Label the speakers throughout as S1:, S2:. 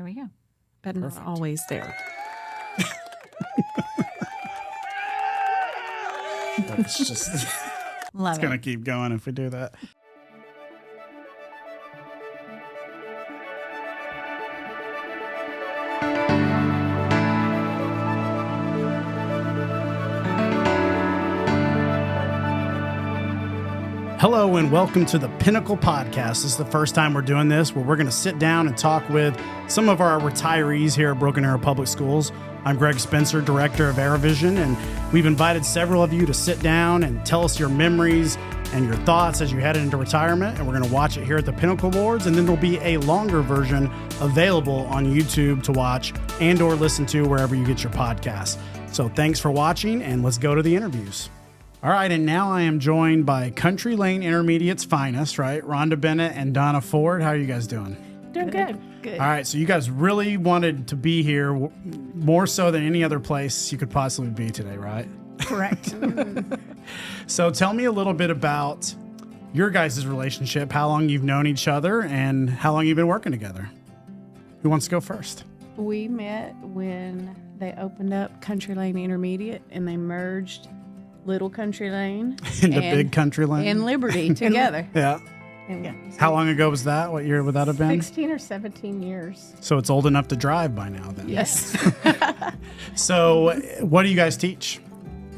S1: we go. But not always there.
S2: That's just
S1: Love
S2: it's
S1: it.
S2: going to keep going if we do that. Hello and welcome to the Pinnacle Podcast. This is the first time we're doing this, where we're going to sit down and talk with some of our retirees here at Broken Arrow Public Schools. I'm Greg Spencer, director of ArrowVision, and we've invited several of you to sit down and tell us your memories and your thoughts as you head into retirement. And we're going to watch it here at the Pinnacle Awards, and then there'll be a longer version available on YouTube to watch and or listen to wherever you get your podcasts. So thanks for watching, and let's go to the interviews. All right, and now I am joined by Country Lane Intermediate's finest, right? Rhonda Bennett and Donna Ford. How are you guys doing?
S3: Doing good.
S1: Good.
S2: All right, so you guys really wanted to be here more so than any other place you could possibly be today, right?
S3: Correct.
S2: So tell me a little bit about your guys' relationship, how long you've known each other, and how long you've been working together. Who wants to go first?
S3: We met when they opened up Country Lane Intermediate and they merged Little Country Lane
S2: Into Big Country Lane?
S3: and Liberty together.
S2: Yeah.
S3: And
S2: How long ago was that? What year would that have been?
S4: 16 or 17 years.
S2: So it's old enough to drive by now then.
S3: Yes.
S2: So what do you guys teach?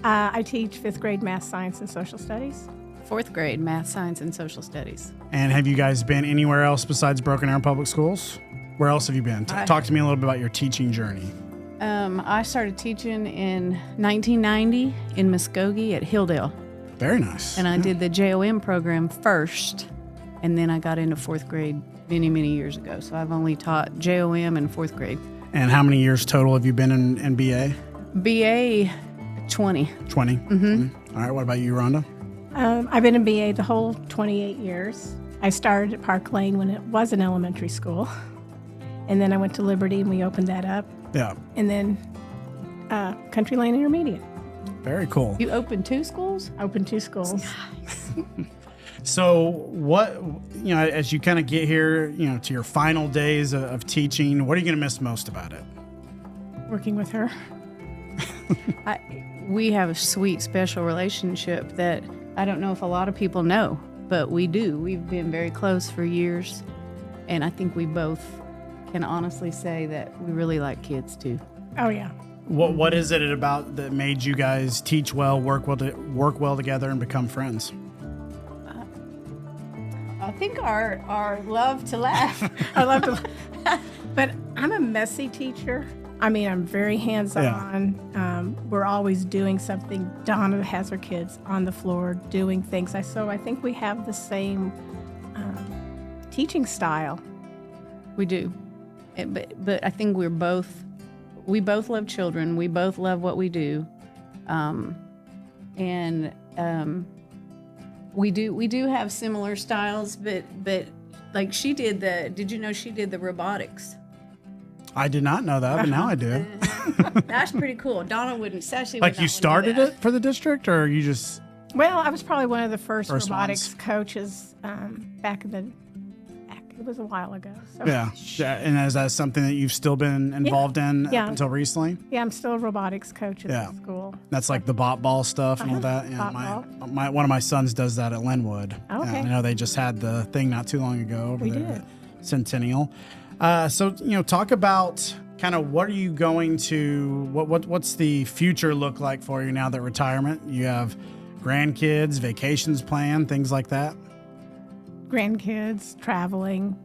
S4: I teach 5th grade math, science, and social studies.
S3: 4th grade math, science, and social studies.
S2: And have you guys been anywhere else besides Broken Arrow Public Schools? Where else have you been? Talk to me a little bit about your teaching journey.
S3: I started teaching in 1990 in Muskogee at Hilldale.
S2: Very nice.
S3: And I did the JOM program first, and then I got into 4th grade many, many years ago. So I've only taught JOM in 4th grade.
S2: And how many years total have you been in BA?
S3: BA, 20.
S2: 20? Mm-hmm. All right, what about you, Rhonda?
S4: I've been in BA the whole 28 years. I started at Park Lane when it was an elementary school. And then I went to Liberty and we opened that up.
S2: Yeah.
S4: And then Country Lane Intermediate.
S2: Very cool.
S3: You opened 2 schools?
S4: Opened 2 schools.
S2: So what, as you kind of get here, to your final days of teaching, what are you going to miss most about it?
S4: Working with her.
S3: We have a sweet, special relationship that I don't know if a lot of people know, but we do. We've been very close for years, and I think we both can honestly say that we really like kids too.
S4: Oh, yeah.
S2: What is it about that made you guys teach well, work well together, and become friends?
S3: I think our love to laugh.
S4: I love to. But I'm a messy teacher. I mean, I'm very hands-on. Yeah. We're always doing something. Donna has her kids on the floor doing things. So I think we have the same teaching style.
S3: We do. But I think we both love children. We both love what we do. We do have similar styles, but like did you know she did the robotics?
S2: I did not know that, but now I do.
S3: That's pretty cool. Donna wouldn't, especially
S2: like you started it for the district, or you just?
S4: Well, I was probably one of the first robotics
S2: ones.
S4: coaches back in the. It was a while ago. So.
S2: Yeah. And is that something that you've still been involved in up until recently?
S4: Yeah, I'm still a robotics coach at the school.
S2: That's like the bot ball stuff and all that. Yeah, one of my sons does that at Linwood.
S4: Okay.
S2: I know they just had the thing not too long ago over there at Centennial. So talk about kind of what are you going to what's the future look like for you now that retirement? You have grandkids, vacations planned, things like that.
S4: Grandkids, traveling,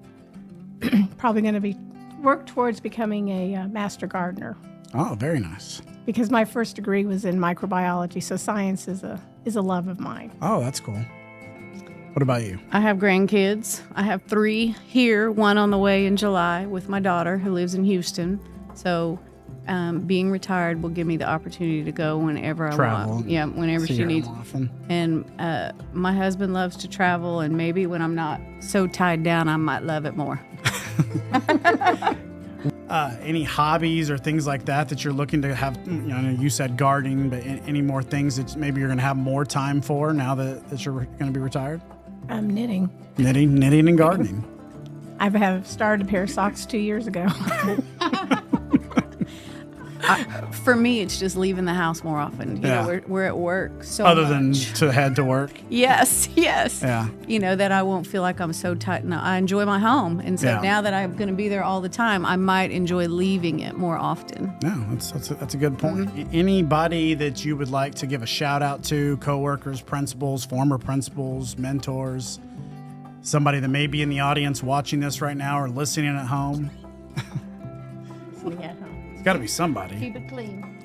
S4: probably going to work towards becoming a master gardener.
S2: Oh, very nice.
S4: Because my first degree was in microbiology, so science is a love of mine.
S2: Oh, that's cool. What about you?
S3: I have grandkids. I have 3 here, 1 on the way in July with my daughter who lives in Houston. So being retired will give me the opportunity to go whenever I want. Yeah, whenever she needs.
S2: Often.
S3: And my husband loves to travel, and maybe when I'm not so tied down, I might love it more.
S2: Any hobbies or things like that you're looking to have? You said gardening, but any more things that maybe you're going to have more time for now that you're going to be retired?
S4: Knitting.
S2: Knitting and gardening.
S4: I have started a pair of socks 2 years ago.
S3: For me, it's just leaving the house more often. You know, we're at work so
S2: Other
S3: much.
S2: than to head to work.
S3: Yes.
S2: Yeah.
S3: You know, that I won't feel like I'm so tight. No, I enjoy my home. And so now that I'm going to be there all the time, I might enjoy leaving it more often.
S2: No, that's a good point. Anybody that you would like to give a shout out to, coworkers, principals, former principals, mentors, somebody that may be in the audience watching this right now or listening at home? It's got to be somebody.
S3: Keep it clean.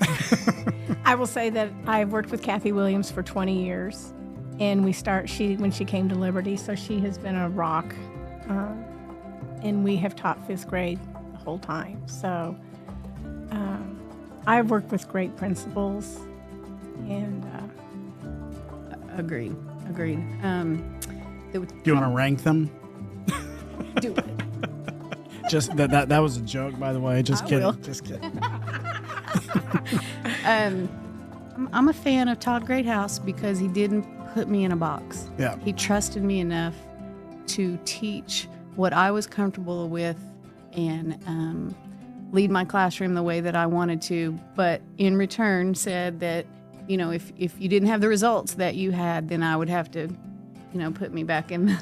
S4: I will say that I've worked with Kathy Williams for 20 years, and when she came to Liberty, so she has been a rock, and we have taught 5th grade the whole time. So I've worked with great principals, and
S3: Agreed.
S2: Do you want to rank them?
S3: Do it.
S2: Just that was a joke, by the way. Just kidding.
S3: will.
S2: Just kidding.
S3: I'm a fan of Todd Greathouse because he didn't put me in a box.
S2: Yeah.
S3: He trusted me enough to teach what I was comfortable with and lead my classroom the way that I wanted to, but in return said that, you know, if you didn't have the results that you had, then I would have to, you know, put me back in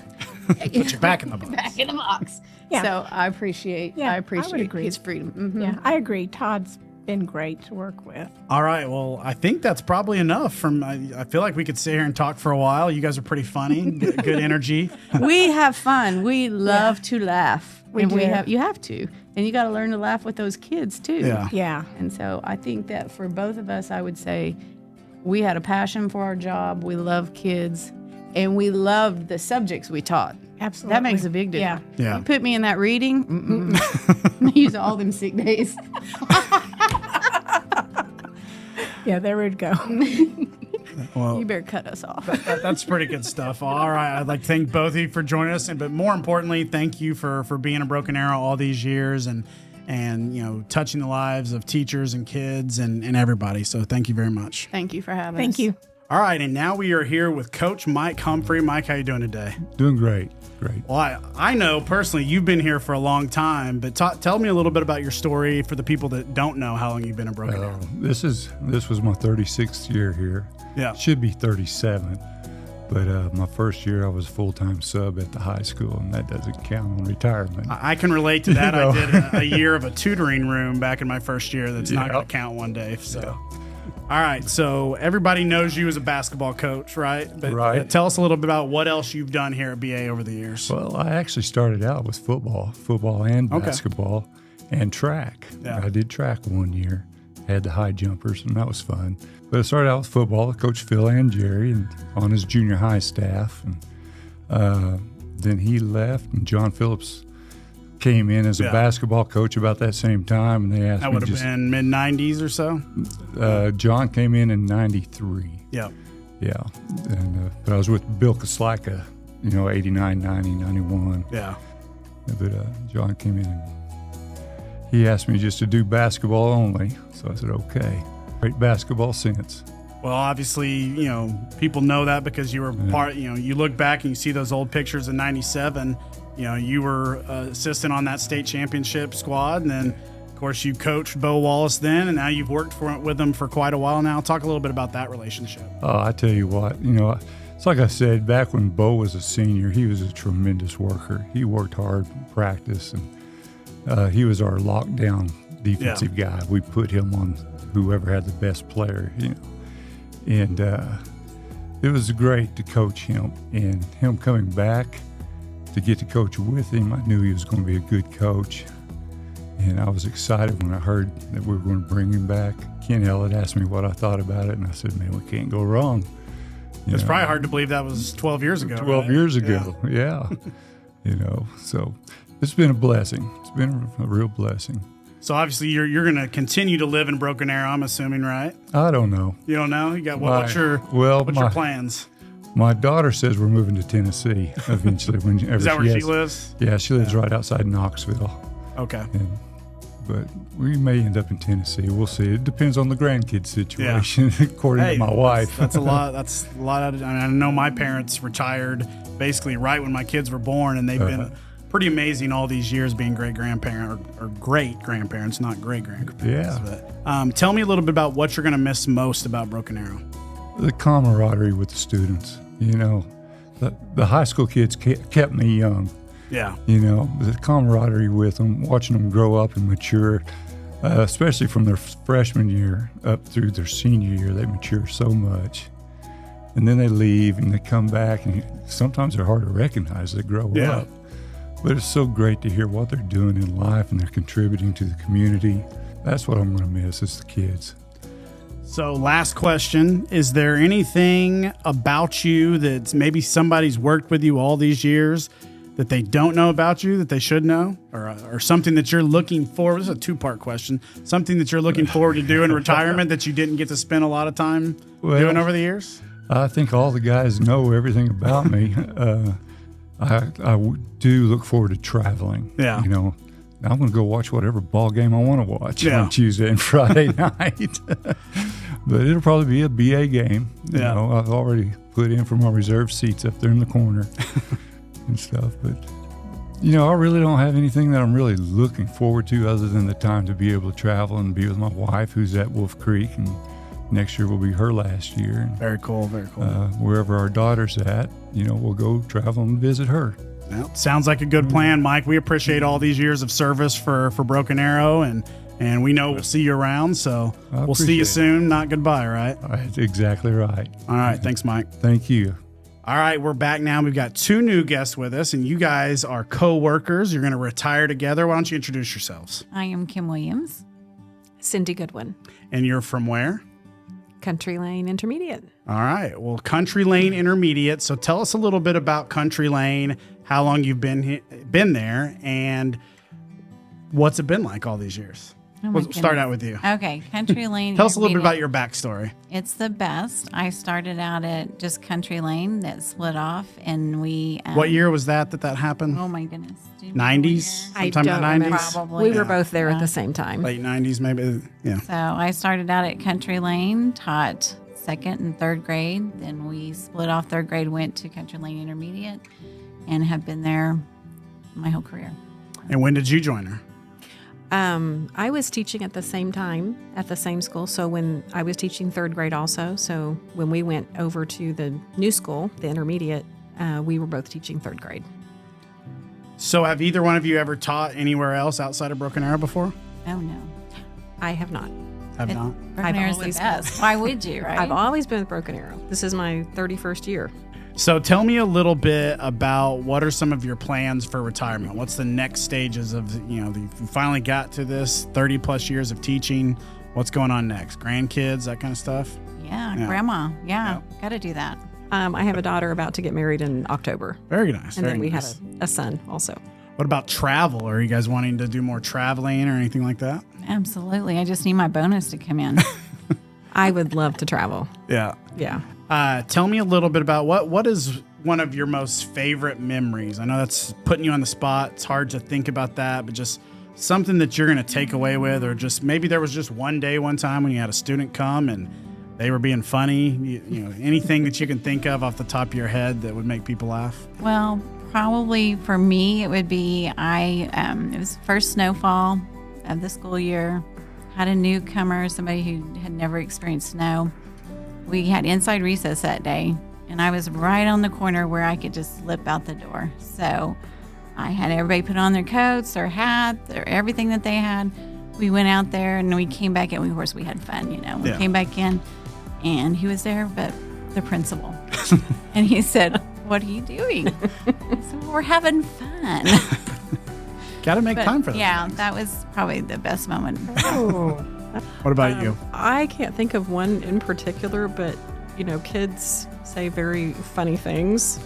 S2: Put you back in the box.
S3: back in the box.
S4: Yeah.
S3: So I appreciate
S4: I would agree.
S3: his freedom. Mhm.
S4: yeah, I agree. Todd's been great to work with.
S2: All right. Well, I think that's probably enough. I feel like we could sit here and talk for a while. You guys are pretty funny, good energy.
S3: We have fun. We love to laugh.
S4: We
S3: and
S4: do.
S3: you have to. And you got to learn to laugh with those kids too.
S2: Yeah.
S4: Yeah.
S3: And so I think that for both of us, I would say we had a passion for our job. We love kids and we loved the subjects we taught.
S4: Absolutely.
S3: That makes a big difference.
S2: Yeah.
S3: You put me in that reading, use all them sick days.
S4: Yeah, there we'd go.
S2: Well,
S3: You better cut us off.
S2: that's pretty good stuff. All right. I'd like to thank both of you for joining us. But more importantly, thank you for being a Broken Arrow all these years and you know, touching the lives of teachers and kids and everybody. So thank you very much.
S3: Thank you for having us.
S4: Thank you.
S2: All right. And now we are here with Coach Mike Humphrey. Mike, how you doing today?
S5: Doing great. Great.
S2: Well, I know personally you've been here for a long time, but tell me a little bit about your story for the people that don't know how long you've been a Broken Arrow.
S5: This was my 36th year here.
S2: Yeah.
S5: Should be 37. But my first year I was a full-time sub at the high school, and that doesn't count on retirement.
S2: I can relate to that.
S5: You know.
S2: I did a year of a tutoring room back in my first year. That's not going to count one day. So, all right. So everybody knows you as a basketball coach, right? But
S5: Right.
S2: Tell us a little bit about what else you've done here at BA over the years.
S5: Well, I actually started out with football and basketball and track.
S2: Yeah.
S5: I did track 1 year, had the high jumpers, and that was fun. But I started out with football with Coach Phil and Jerry and on his junior high staff. And then he left, and John Phillips came in as a basketball coach about that same time. And they asked
S2: That
S5: me
S2: would have been mid-90s or so?
S5: John came in 93.
S2: Yeah.
S5: Yeah. And, but I was with Bill Koslika, 89, 90, 91.
S2: Yeah.
S5: But John came in and he asked me just to do basketball only. So I said, okay. Great basketball since.
S2: Well, obviously, people know that because you were part, you look back and you see those old pictures in 97, you were assistant on that state championship squad. And then, of course, you coached Bo Wallace then, and now you've worked with him for quite a while now. Talk a little bit about that relationship.
S5: Oh, I tell you what, it's like I said, back when Bo was a senior, he was a tremendous worker. He worked hard in practice, and he was our lockdown defensive guy. We put him on whoever had the best player, And it was great to coach him. And him coming back to get to coach with him, I knew he was going to be a good coach. And I was excited when I heard that we were going to bring him back. Ken Ellett asked me what I thought about it, and I said, man, we can't go wrong.
S2: It's probably hard to believe that was 12 years ago.
S5: 12 years ago, yeah. So it's been a blessing. It's been a real blessing.
S2: So obviously you're going to continue to live in Broken Arrow, I'm assuming, right?
S5: I don't know.
S2: You don't know? You got what's your plans?
S5: My daughter says we're moving to Tennessee eventually.
S2: Is that where she lives?
S5: Yeah, she lives right outside Knoxville.
S2: Okay.
S5: But we may end up in Tennessee. We'll see. It depends on the grandkids situation, according to my wife.
S2: That's a lot. That's a lot. I know my parents retired basically right when my kids were born, and they've been pretty amazing all these years being great-grandparent or great-grandparents, not great-grandparents.
S5: Yeah.
S2: But, tell me a little bit about what you're going to miss most about Broken Arrow.
S5: The camaraderie with the students, the high school kids kept me young.
S2: Yeah.
S5: The camaraderie with them, watching them grow up and mature, especially from their freshman year up through their senior year, they mature so much. And then they leave and they come back, and sometimes they're hard to recognize. They grow up. But it's so great to hear what they're doing in life, and they're contributing to the community. That's what I'm going to miss is the kids.
S2: So last question, is there anything about you that maybe somebody's worked with you all these years that they don't know about you that they should know, or something that you're looking forward? This is a two-part question. Something that you're looking forward to do in retirement that you didn't get to spend a lot of time doing over the years?
S5: I think all the guys know everything about me. I do look forward to traveling.
S2: Yeah.
S5: I'm going to go watch whatever ball game I want to watch on Tuesday and Friday night. But it'll probably be a BA game. I've already put in for my reserve seats up there in the corner and stuff. But, I really don't have anything that I'm really looking forward to other than the time to be able to travel and be with my wife, who's at Wolf Creek, and next year will be her last year. And,
S2: very cool, very cool.
S5: Wherever our daughter's at, we'll go travel and visit her.
S2: Well, sounds like a good plan, Mike. We appreciate all these years of service for Broken Arrow, and we know we'll see you around, so we'll see you soon. Not goodbye, right?
S5: That's exactly right.
S2: All right. Thanks, Mike.
S5: Thank you.
S2: All right, we're back now. We've got two new guests with us, and you guys are co-workers. You're going to retire together. Why don't you introduce yourselves?
S6: I am Kim Williams.
S1: Cindy Goodwin,
S2: And you're from where?
S1: Country Lane Intermediate.
S2: All right. Well, Country Lane Intermediate. So tell us a little bit about Country Lane, how long you've been there, and what's it been like all these years? We'll start out with you.
S6: Okay, Country Lane.
S2: Tell us a little bit about your backstory.
S6: It's the best. I started out at just Country Lane that split off, and we.
S2: What year was that happened?
S6: Oh my goodness.
S2: 90s?
S1: I
S2: Sometime
S1: don't
S2: in the 90s?
S1: remember.
S6: Probably.
S1: We were both there at the same time.
S2: Late 90s, maybe. Yeah.
S6: So I started out at Country Lane, taught second and third grade. Then we split off third grade, went to Country Lane Intermediate, and have been there my whole career.
S2: And when did you join her?
S1: I was teaching at the same time at the same school. So when I was teaching third grade also, so when we went over to the new school, the intermediate, we were both teaching third grade.
S2: So have either one of you ever taught anywhere else outside of Broken Arrow before?
S6: Oh no.
S1: I have not.
S2: Have not?
S6: Broken Arrow's the
S1: always-
S6: best. Why would you, right?
S1: I've always been with Broken Arrow. This is my 31st year.
S2: So tell me a little bit about what are some of your plans for retirement? What's the next stages of, you finally got to this 30 plus years of teaching. What's going on next? Grandkids, that kind of stuff?
S6: Yeah,
S2: Yeah.
S6: grandma. Yeah, got to do that.
S1: I have a daughter about to get married in October.
S2: Very nice.
S1: And
S2: very
S1: then we
S2: nice.
S1: have a son also.
S2: What about travel? Are you guys wanting to do more traveling or anything like that?
S6: Absolutely. I just need my bonus to come in.
S1: I would love to travel.
S2: Yeah.
S1: Yeah.
S2: Tell me a little bit about what is one of your most favorite memories? I know that's putting you on the spot. It's hard to think about that, but just something that you're going to take away with, or just maybe there was just one time when you had a student come and they were being funny. Anything that you can think of off the top of your head that would make people laugh?
S6: Well, probably for me, it would be it was first snowfall of the school year. Had a newcomer, somebody who had never experienced snow. We had inside recess that day, and I was right on the corner where I could just slip out the door. So I had everybody put on their coats, their hats, everything that they had. We went out there, and we came back in. Of course, we had fun, We came back in, and he was there, but the principal. And he said, "What are you doing?" I said, "We're having fun."
S2: Got to make time for that.
S6: Yeah, that was probably the best moment.
S2: What about you?
S1: I can't think of one in particular, but kids say very funny things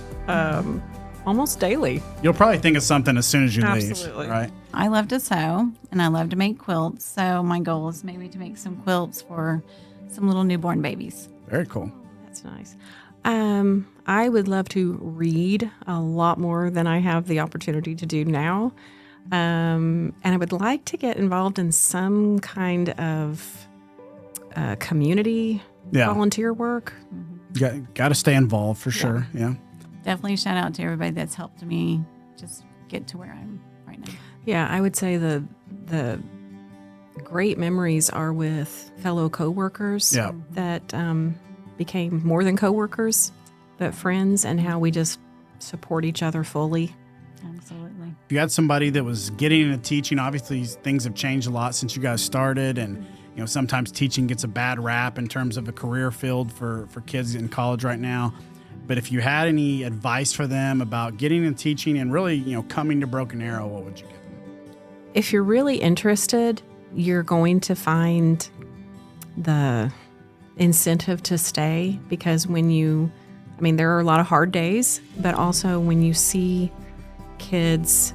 S1: almost daily.
S2: You'll probably think of something as soon as you
S1: Absolutely.
S2: leave, right?
S6: I love to sew, and I love to make quilts. So my goal is maybe to make some quilts for some little newborn babies.
S2: Very cool.
S1: That's nice. I would love to read a lot more than I have the opportunity to do now. And I would like to get involved in some kind of community volunteer work.
S2: Got to stay involved for sure. Yeah.
S6: Definitely shout out to everybody that's helped me just get to where I'm right now.
S1: Yeah, I would say the great memories are with fellow coworkers
S2: Yeah.
S1: that became more than coworkers, but friends, and how we just support each other fully.
S6: Absolutely.
S2: If you had somebody that was getting into teaching, obviously things have changed a lot since you guys started, and sometimes teaching gets a bad rap in terms of a career field for kids in college right now. But if you had any advice for them about getting into teaching and really, coming to Broken Arrow, what would you give them?
S1: If you're really interested, you're going to find the incentive to stay, because there are a lot of hard days, but also when you see kids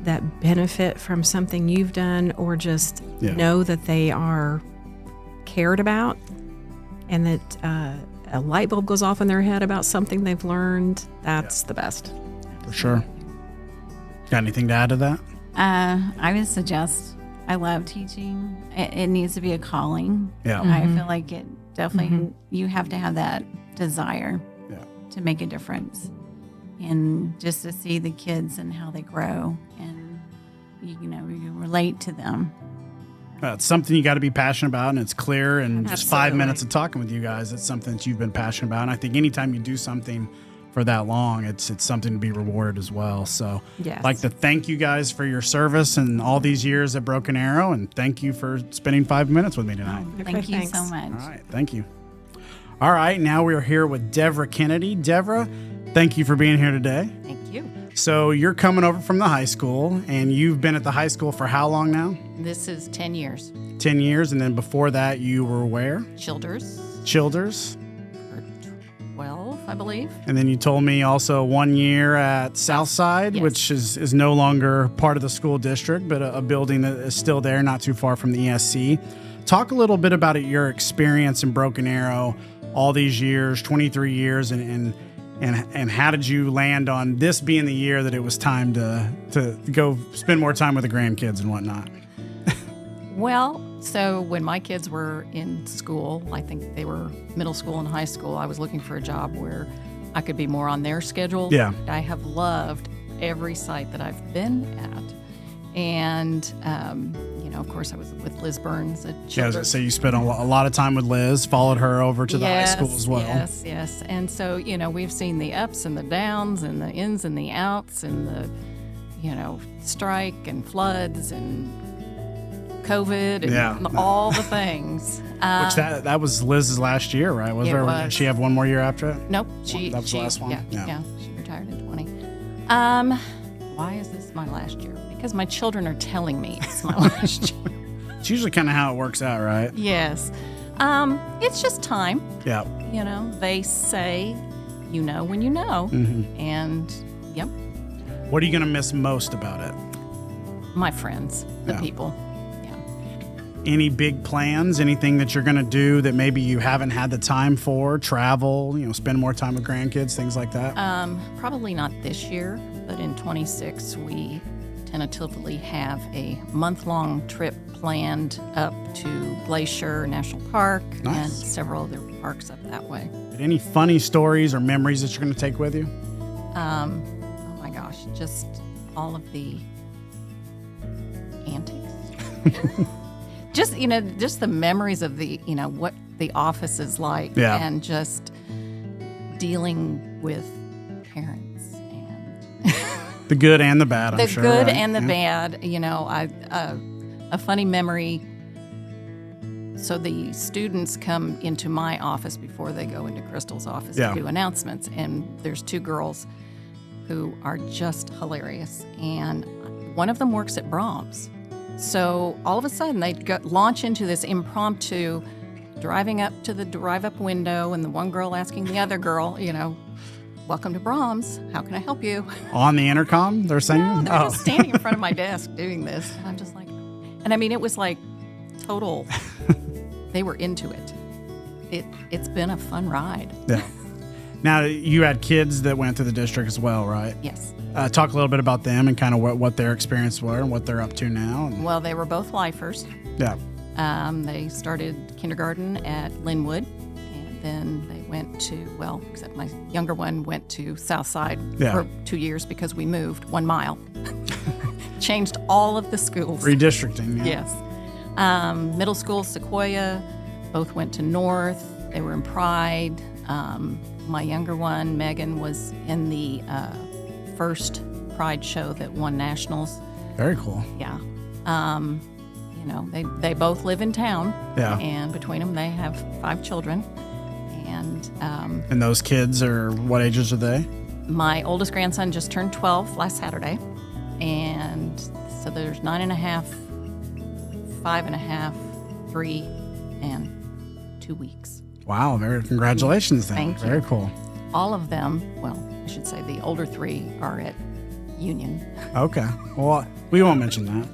S1: that benefit from something you've done, or just know that they are cared about, and that a light bulb goes off in their head about something they've learned, that's the best.
S2: For sure. Got anything to add to that?
S6: I would suggest, I love teaching. It needs to be a calling.
S2: Yeah.
S6: I feel like it definitely, you have to have that desire
S2: Yeah.
S6: to make a difference. And just to see the kids and how they grow, and you relate to them.
S2: It's something you got to be passionate about, and it's clear. And just 5
S1: Absolutely.
S2: minutes of talking with you guys, it's something that you've been passionate about. And I think anytime you do something for that long, it's something to be rewarded as well. So
S1: Yes.
S2: I'd like to thank you guys for your service and all these years at Broken Arrow, and thank you for spending 5 minutes with me tonight.
S1: Okay,
S6: Thank you
S1: thanks.
S6: so much.
S2: All right, thank you. All right, now we're here with Devra Kennedy. Devra, thank you for being here today.
S6: Thank you.
S2: So you're coming over from the high school, and you've been at the high school for how long now?
S7: This is 10 years.
S2: 10 years, and then before that you were where?
S7: Childers,
S2: Childers.
S7: or 12, I believe.
S2: And then you told me also 1 year at Southside,
S7: Yes.
S2: which is no longer part of the school district, but a building that is still there, not too far from the ESC. Talk a little bit about your experience in Broken Arrow all these years, 23 years, and how did you land on this being the year that it was time to go spend more time with the grandkids and whatnot?
S7: Well, so when my kids were in school, I think they were middle school and high school, I was looking for a job where I could be more on their schedule.
S2: Yeah.
S7: I have loved every site that I've been at. And, of course, I was with Liz Burns at
S2: Yeah,
S7: Childers.
S2: so you spent a lot of time with Liz, followed her over to the high school as well.
S7: Yes. And so, we've seen the ups and the downs and the ins and the outs and the, strike and floods and COVID and all the things.
S2: Which that was Liz's last year, right?
S7: It
S2: Did
S7: was.
S2: she have one more year after it?
S7: Nope.
S2: That was the last one?
S7: Yeah,
S2: Yeah.
S7: she retired in 20. Why is this my last year? Because my children are telling me it's my last year.
S2: It's usually kind of how it works out, right?
S7: Yes. It's just time.
S2: Yeah.
S7: They say, when you know.
S2: Mm-hmm.
S7: And, yep,
S2: What are you going to miss most about it?
S7: my friends, the
S2: Yeah.
S7: people.
S2: Any big plans? Anything that you're going to do that maybe you haven't had the time for? Travel, spend more time with grandkids, things like that?
S7: Probably not this year, but in 26, we tentatively have a month-long trip planned up to Glacier National Park
S2: Nice.
S7: and several other parks up that way.
S2: Any funny stories or memories that you're going to take with you?
S7: Oh my gosh, just all of the antics. just the memories of the, what the office is like,
S2: Yeah.
S7: and just dealing with parents and
S2: The good and the bad, I'm
S7: the
S2: sure.
S7: good
S2: right?
S7: and the
S2: Yeah.
S7: bad. A funny memory. So the students come into my office before they go into Crystal's office
S2: Yeah.
S7: to do announcements, and there's two girls who are just hilarious, and one of them works at Brahms. So all of a sudden they launch into this impromptu driving up to the drive-up window, and the one girl asking the other girl, welcome to Brahms. How can I help you?
S2: On the intercom, they're saying?
S7: No, they're just standing in front of my desk doing this. And I'm just like, it was like total, they were into it. It's been a fun ride.
S2: Yeah. Now, you had kids that went through the district as well, right?
S7: Yes.
S2: Talk a little bit about them and kind of what their experience were and what they're up to now. And,
S7: Well, they were both lifers.
S2: yeah.
S7: They started kindergarten at Linwood, and then they went to, well, except my younger one went to Southside
S2: Yeah.
S7: for 2 years because we moved 1 mile. Changed all of the schools.
S2: Redistricting. Yeah.
S7: Yes. Middle school, Sequoia, both went to North. They were in Pride. My younger one, Megan, was in the first Pride show that won nationals.
S2: Very cool.
S7: Yeah. They both live in town.
S2: Yeah.
S7: And between them, they have 5 children. And
S2: And those kids are, what ages are they?
S7: my oldest grandson just turned 12 last Saturday. And so there's 9.5, 5.5, 3, and 2 weeks.
S2: Wow. Congratulations then.
S7: Thank you.
S2: Very cool.
S7: All of them, well, I should say the older 3 are at Union.
S2: Okay. Well, we won't mention that.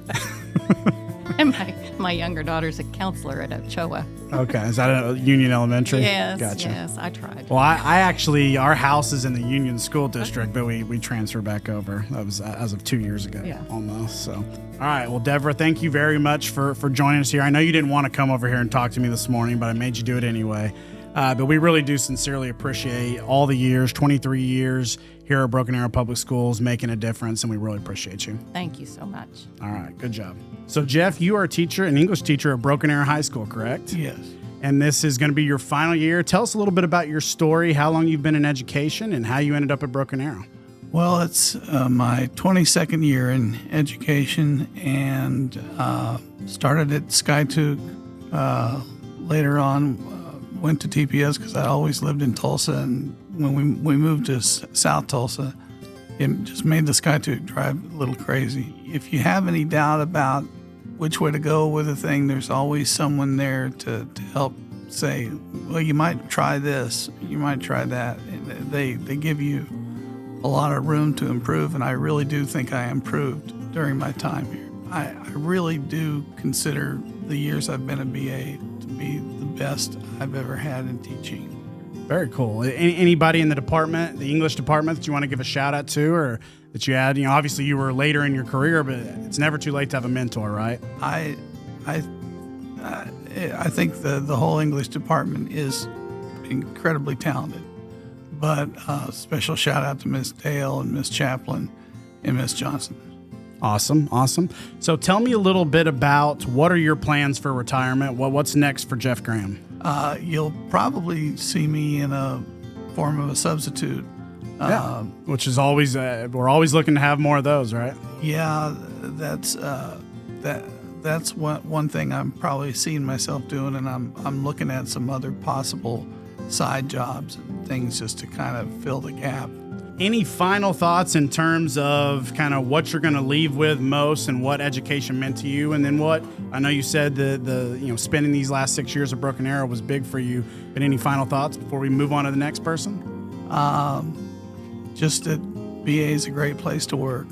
S7: And my younger daughter's a counselor at Ochoa.
S2: Okay. Is that a Union Elementary?
S7: Yes,
S2: Gotcha.
S7: yes, I tried.
S2: Well, I actually, our house is in the Union School District, but we transferred back over. That was as of 2 years ago,
S7: Yeah.
S2: almost. So, all right. Well, Deborah, thank you very much for joining us here. I know you didn't want to come over here and talk to me this morning, but I made you do it anyway. But we really do sincerely appreciate all the years, 23 years here at Broken Arrow Public Schools, making a difference, and we really appreciate you.
S7: Thank you so much.
S2: All right. Good job. So, Jeff, you are a teacher, an English teacher at Broken Arrow High School, correct?
S8: Yes.
S2: And this is going to be your final year. Tell us a little bit about your story, how long you've been in education, and how you ended up at Broken Arrow.
S8: Well, it's my 22nd year in education, and started at Skytook. Later on, went to TPS because I always lived in Tulsa, and when we moved to South Tulsa, it just made the Skytook drive a little crazy. If you have any doubt about which way to go with a thing, there's always someone there to help say, well, you might try this, you might try that. And they give you a lot of room to improve, and I really do think I improved during my time here. I really do consider the years I've been a BA to be the best I've ever had in teaching.
S2: Very cool. Anybody in the department, the English department, that you want to give a shout out to, or that you had? Obviously you were later in your career, but it's never too late to have a mentor, right?
S8: I think the whole English department is incredibly talented, but special shout out to Miss Dale and Miss Chaplin and Miss Johnson.
S2: Awesome. So tell me a little bit about what are your plans for retirement? What's next for Jeff Graham?
S8: You'll probably see me in a form of a substitute.
S2: Which is always, we're always looking to have more of those, right?
S8: Yeah, that's one thing I'm probably seeing myself doing, and I'm looking at some other possible side jobs and things just to kind of fill the gap.
S2: Any final thoughts in terms of kind of what you're going to leave with most and what education meant to you? And then what, I know you said the spending these last 6 years at Broken Arrow was big for you, but any final thoughts before we move on to the next person?
S8: Just that BA is a great place to work,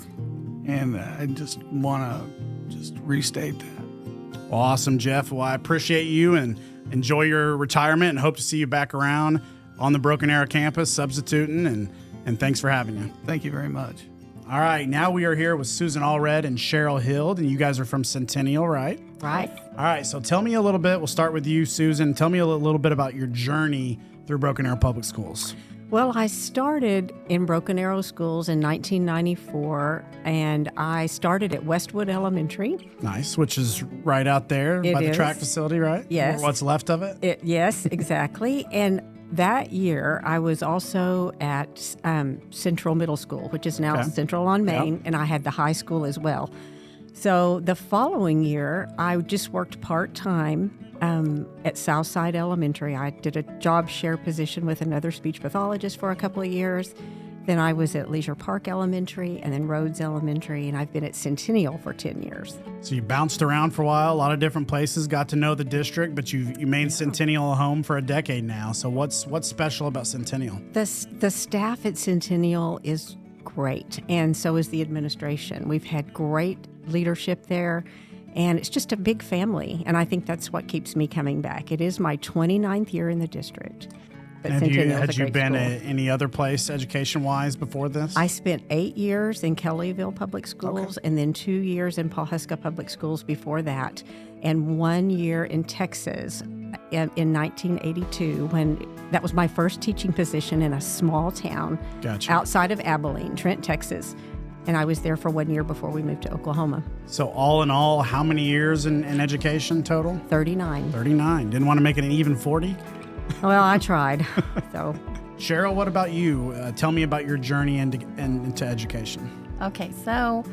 S8: and I just want to just restate that.
S2: Well, awesome, Jeff. Well, I appreciate you and enjoy your retirement and hope to see you back around on the Broken Arrow campus substituting, and thanks for having you.
S8: Thank you very much.
S2: All right, now we are here with Susan Allred and Cheryl Hild, and you guys are from Centennial, right?
S9: Right.
S2: All right, so tell me a little bit. We'll start with you, Susan. Tell me a little bit about your journey through Broken Arrow Public Schools.
S9: Well, I started in Broken Arrow Schools in 1994, and I started at Westwood Elementary.
S2: Nice, which is right out there
S9: It
S2: by the
S9: is.
S2: track facility, right?
S9: Yes.
S2: Or what's left of it?
S9: Yes, exactly. And that year, I was also at Central Middle School, which is now
S2: Okay.
S9: Central on Main, and I had the high school as well. So the following year, I just worked part-time at Southside Elementary. I did a job share position with another speech pathologist for a couple of years. Then I was at Leisure Park Elementary and then Rhodes Elementary, and I've been at Centennial for 10 years.
S2: So you bounced around for a while, a lot of different places, got to know the district, but you made Centennial a home for a decade now. So what's special about Centennial?
S9: The staff at Centennial is great, and so is the administration. We've had great leadership there, and it's just a big family, and I think that's what keeps me coming back. It is my 29th year in the district. But
S2: Had
S9: Centennial's
S2: you
S9: a great
S2: been
S9: school.
S2: at any other place education-wise before this?
S9: I spent 8 years in Kellyville Public Schools and then 2 years in Pawhuska Public Schools before that, and 1 year in Texas in 1982 when that was my first teaching position in a small town outside of Abilene, Trent, Texas. And I was there for 1 year before we moved to Oklahoma.
S2: So all in all, how many years in education total?
S9: 39.
S2: 39. Didn't want to make it an even 40?
S9: Well, I tried. So,
S2: Cheryl, what about you? Tell me about your journey into education.
S10: Okay, so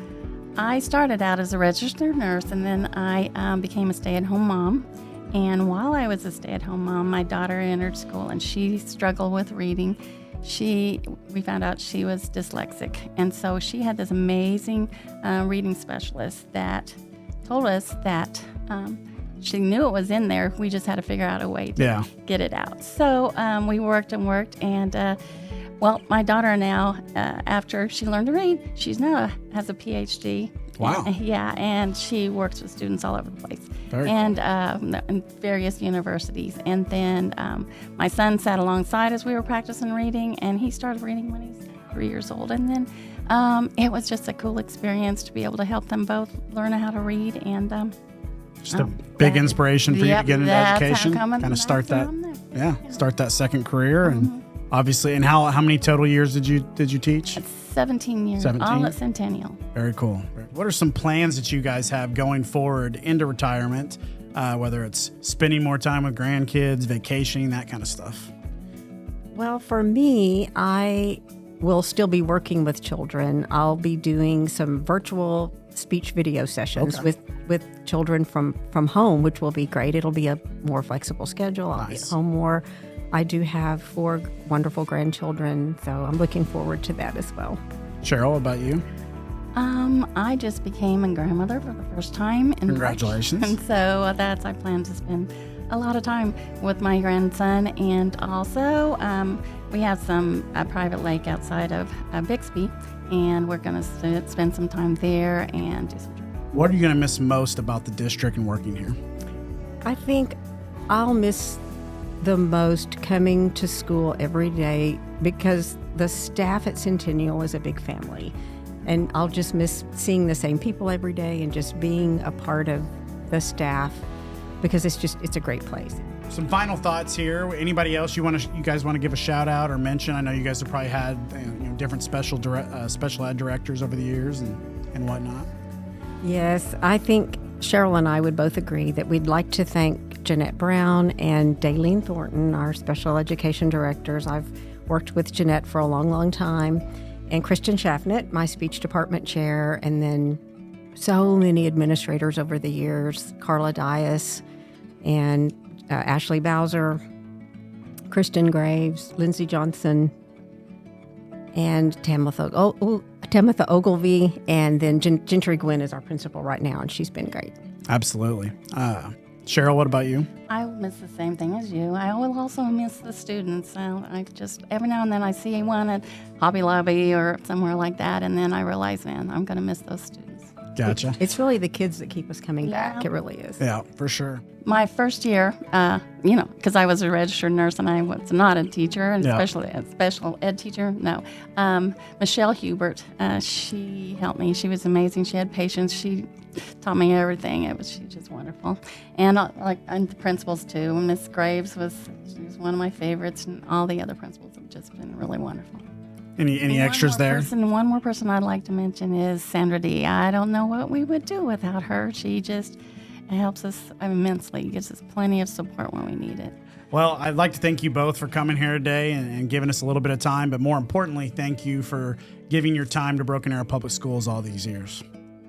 S10: I started out as a registered nurse, and then I became a stay-at-home mom. And while I was a stay-at-home mom, my daughter entered school, and she struggled with reading. We found out she was dyslexic, and so she had this amazing reading specialist that told us that she knew it was in there. We just had to figure out a way to get it out. So we worked, and my daughter now, after she learned to read, she's now has a PhD.
S2: Wow.
S10: And she works with students all over the place.
S2: Very
S10: and in various universities. And then my son sat alongside as we were practicing reading, and he started reading when he was 3 years old. And then it was just a cool experience to be able to help them both learn how to read. And
S2: just a big inspiration for you to get into education. Kind of start that. Start that second career. And obviously, and how many total years did you teach?
S10: 17 years,
S2: 17?
S10: all at Centennial.
S2: Very cool. What are some plans that you guys have going forward into retirement, whether it's spending more time with grandkids, vacationing, that kind of stuff?
S9: well, for me, I will still be working with children. I'll be doing some virtual speech video sessions with children from home, which will be great. It'll be a more flexible schedule. I'll be at home more. I do have 4 wonderful grandchildren, so I'm looking forward to that as well.
S2: Cheryl, what about you?
S10: I just became a grandmother for the first time in
S2: Congratulations.
S10: March. And so I plan to spend a lot of time with my grandson. And also, we have a private lake outside of Bixby, and we're going to spend some time there and do some.
S2: What are you going to miss most about the district and working here?
S9: I think I'll miss the most coming to school every day because the staff at Centennial is a big family. And I'll just miss seeing the same people every day and just being a part of the staff because it's a great place.
S2: Some final thoughts here. Anybody else you guys want to give a shout out or mention? I know you guys have probably had different special ed directors over the years and whatnot.
S9: Yes, I think Cheryl and I would both agree that we'd like to thank Jeanette Brown and Daleen Thornton, our special education directors. I've worked with Jeanette for a long, long time. And Kristen Schaffnett, my speech department chair, and then so many administrators over the years, Carla Dias and Ashley Bowser, Kristen Graves, Lindsay Johnson, and Tamitha Ogilvie, and then Gentry Gwynn is our principal right now, and she's been great.
S2: Absolutely. Cheryl, what about you?
S10: I will miss the same thing as you. I will also miss the students. I just, every now and then I see one at Hobby Lobby or somewhere like that, and then I realize, man, I'm going to miss those students.
S2: Gotcha.
S9: It's really the kids that keep us coming back. It really is.
S2: Yeah, for sure.
S10: My first year, because I was a registered nurse and I was not a teacher, and especially a special ed teacher, no. Michelle Hubert, she helped me. She was amazing. She had patience. She taught me everything. She's just wonderful. And and the principals too. Miss Graves was one of my favorites, and all the other principals have just been really wonderful.
S2: Any extras there?
S10: One more person I'd like to mention is Sandra D. I don't know what we would do without her. She just helps us immensely, gives us plenty of support when we need it.
S2: Well, I'd like to thank you both for coming here today and giving us a little bit of time, but more importantly, thank you for giving your time to Broken Arrow Public Schools all these years.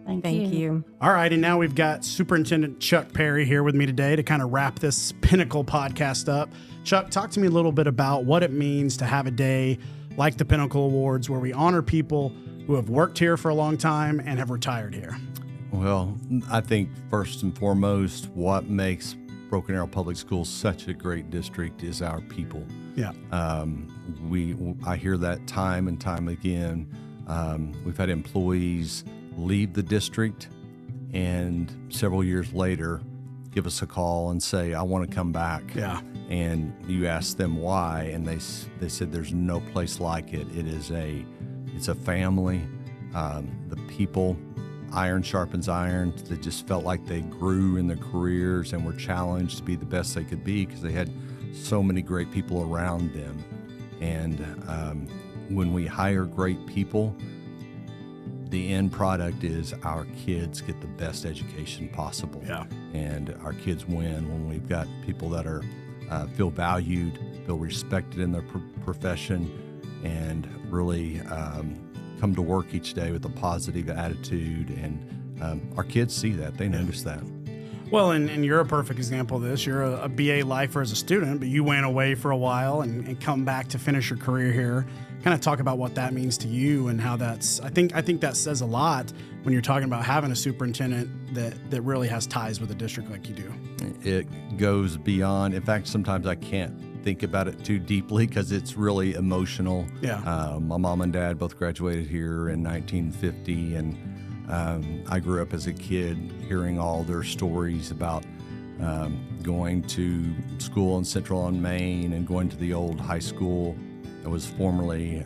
S10: Thank
S9: you.
S2: All right, and now we've got Superintendent Chuck Perry here with me today to kind of wrap this Pinnacle podcast up. Chuck, talk to me a little bit about what it means to have a day like the Pinnacle Awards where we honor people who have worked here for a long time and have retired here.
S11: Well, I think first and foremost, what makes Broken Arrow Public Schools such a great district is our people.
S2: Yeah.
S11: I hear that time and time again. We've had employees leave the district and several years later give us a call and say, I want to come back.
S2: Yeah.
S11: And you ask them why, and they said there's no place like it. It's a family. The people, iron sharpens iron. They just felt like they grew in their careers and were challenged to be the best they could be because they had so many great people around them. And when we hire great people, the end product is our kids get the best education possible.
S2: Yeah.
S11: And our kids win when we've got people that are feel valued, feel respected in their profession, and really come to work each day with a positive attitude. And our kids see that. They notice that.
S2: Well, and you're a perfect example of this. You're a BA lifer as a student, but you went away for a while and come back to finish your career here. Kind of talk about what that means to you and how that's, I think that says a lot when you're talking about having a superintendent that really has ties with a district like you do.
S11: It goes beyond. In fact, sometimes I can't think about it too deeply because it's really emotional.
S2: Yeah.
S11: My mom and dad both graduated here in 1950, and I grew up as a kid hearing all their stories about going to school in Central on Main and going to the old high school. It was formerly,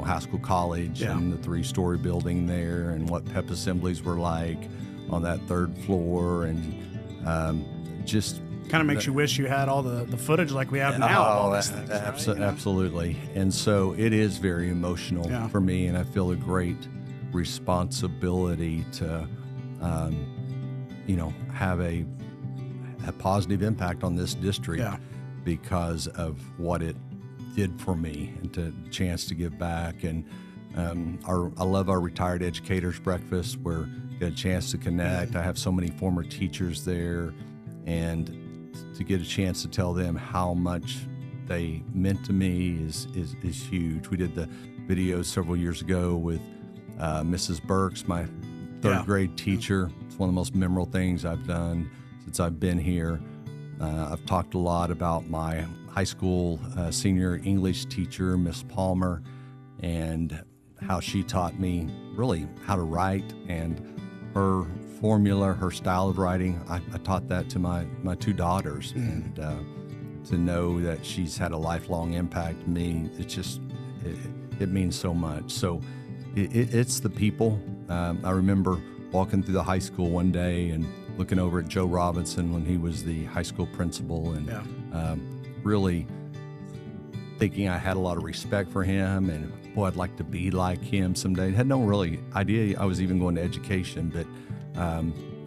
S11: high school college, and the 3-story building there, and what pep assemblies were like on that 3rd floor, and just
S2: kind of makes you wish you had all the footage like we have now. Of all these things, right?
S11: Absolutely. And so it is very emotional for me, and I feel a great responsibility to, have a positive impact on this district because of what it did for me, and to chance to give back. And I love our retired educators breakfast where you get a chance to connect. I have so many former teachers there, and to get a chance to tell them how much they meant to me is huge. We did the video several years ago with Mrs. Burks, my 3rd grade teacher. It's one of the most memorable things I've done since I've been here. I've talked a lot about my high school senior English teacher, Miss Palmer, and how she taught me really how to write, and her formula, her style of writing. I taught that to my 2 daughters, and to know that she's had a lifelong impact on me, it means so much. So it's the people. I remember walking through the high school one day and looking over at Joe Robinson when he was the high school principal, and really thinking I had a lot of respect for him, and boy, I'd like to be like him someday. Had no really idea I was even going to education, but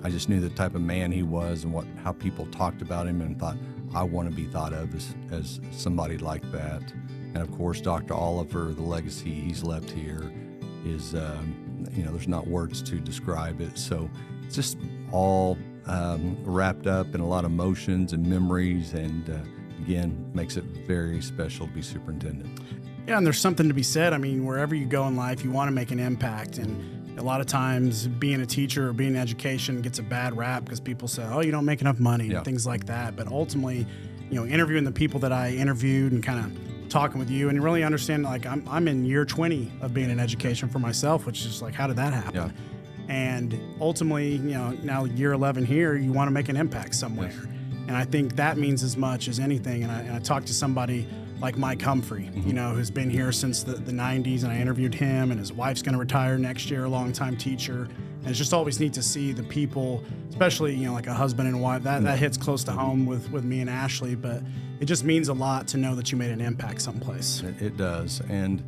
S11: I just knew the type of man he was and how people talked about him, and thought I want to be thought of as somebody like that. And of course, Dr. Oliver, the legacy he's left here is, there's not words to describe it. So it's just all wrapped up in a lot of emotions and memories, and again, makes it very special to be superintendent.
S2: Yeah, and there's something to be said. I mean, wherever you go in life, you want to make an impact. And a lot of times being a teacher or being in education gets a bad rap because people say, oh, you don't make enough money and things like that. But ultimately, interviewing the people that I interviewed and kind of talking with you and really understanding, like, I'm in year 20 of being in education for myself, which is like, how did that happen?
S11: Yeah.
S2: And ultimately, now year 11 here, you want to make an impact somewhere.
S11: Yes.
S2: And I think that means as much as anything. And I talked to somebody like Mike Humphrey, who's been here since the 90s, and I interviewed him, and his wife's going to retire next year, a longtime teacher. And it's just always neat to see the people, especially, like a husband and wife, that hits close to home with me and Ashley, but it just means a lot to know that you made an impact someplace.
S11: It does. And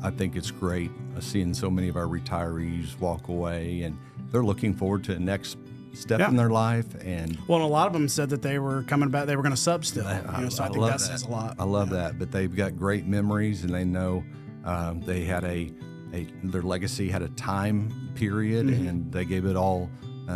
S11: I think it's great seeing so many of our retirees walk away, and they're looking forward to the next step in their life. And
S2: a lot of them said that they were coming back, they were going to sub still. So I think that says a lot.
S11: I love that. But they've got great memories, and they know they had their legacy had a time period, and they gave it all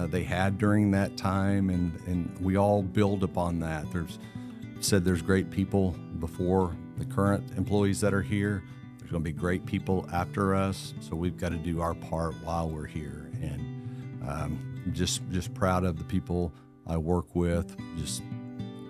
S11: they had during that time, and we all build upon that. There's great people before the current employees that are here. There's going to be great people after us, so we've got to do our part while we're here. And just proud of the people I work with.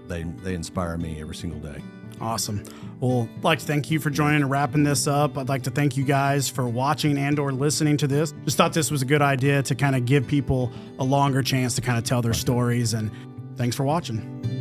S11: They inspire me every single day.
S2: Awesome. Well, I'd like to thank you for joining and wrapping this up. I'd like to thank you guys for watching and or listening to this. Just thought this was a good idea to kind of give people a longer chance to kind of tell their stories, and thanks for watching.